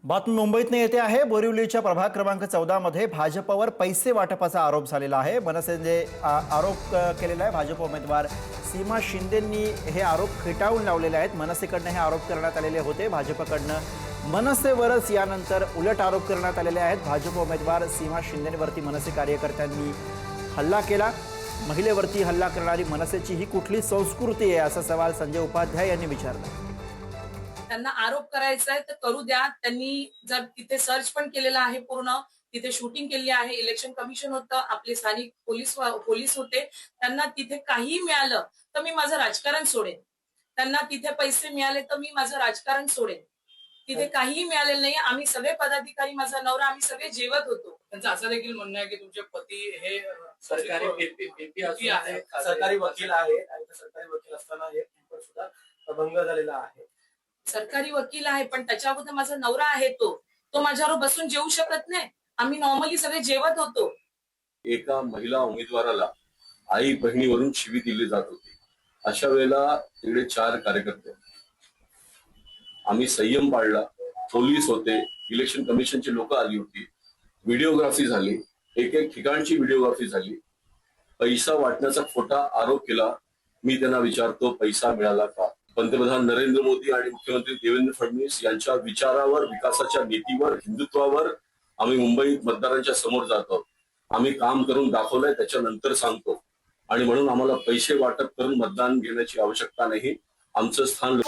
बातमी मुंबईतनं येते आहे। बोरिवलीच्या प्रभाग क्रमांक 14 मध्ये भाजपवर पैसे वाटपाचा आरोप झालेला आहे। मनसेने आरोप केलेला आहे। भाजप उमेदवार सीमा शिंदेंनी हे आरोप फेटाळून लावलेले आहेत। मनसेकडनं हे आरोप करण्यात आलेले होते। भाजपकडनं मनसेवरच यानंतर उलट आरोप करण्यात आलेले आहेत। भाजप उमेदवार सीमा शिंदेंवरती मनसे कार्यकर्त्यांनी हल्ला केला। महिलेवरती हल्ला करणारी मनसेची ही कुठली संस्कृती आहे, असा सवाल संजय उपाध्याय यांनी विचारला। त्यांना आरोप करायचा आहे तर करू द्या। त्यांनी जर तिथे सर्च पण केलेला आहे, पूर्ण तिथे शूटिंग केली आहे, इलेक्शन कमिशन होतं, आपले स्थानिक पोलीस होते, त्यांना तिथे काही मिळालं तर मी माझं राजकारण सोडेन, त्यांना तिथे पैसे मिळाले तर मी माझं राजकारण सोडेन, तिथे काहीही मिळालेलं नाही। आम्ही सगळे पदाधिकारी, माझा नवरा, आम्ही सगळे जेवत होतो। त्यांचं असं देखील म्हणणं आहे की तुमचे पती हे सरकारी सरकारी वकील आहेत आणि सरकारी वकील असताना हे पेपर सुद्धा अभंग झालेला आहे। सरकारी वकील आहे पण त्याच्या अगोदर माझा नवरा आहे, तो माझ्यावर बसून जेवू शकत नाही। आम्ही नॉर्मली सगळे जेवत होतो। एका महिला उमेदवाराला आई बहिणीवरून शिवी दिली जात होती। अशा वेळेला तिकडे 4 कार्यकर्ते, आम्ही संयम पाळला, पोलीस होते, इलेक्शन कमिशनची लोक आली होती, व्हिडिओग्राफी झाली, एक ठिकाणची व्हिडिओग्राफी झाली। पैसा वाटण्याचा खोटा आरोप केला। मी त्यांना विचारतो, पैसा मिळाला का? पंतप्रधान नरेंद्र मोदी आणि मुख्यमंत्री देवेंद्र फडणवीस यांच्या विचारावर, विकासाच्या नीतीवर, हिंदुत्वावर आम्ही मुंबईत मतदारांच्या समोर जातो। आम्ही काम करून दाखवलंय, त्याच्यानंतर सांगतो। आणि म्हणून आम्हाला पैसे वाटप करून मतदान घेण्याची आवश्यकता नाही। आमचं स्थान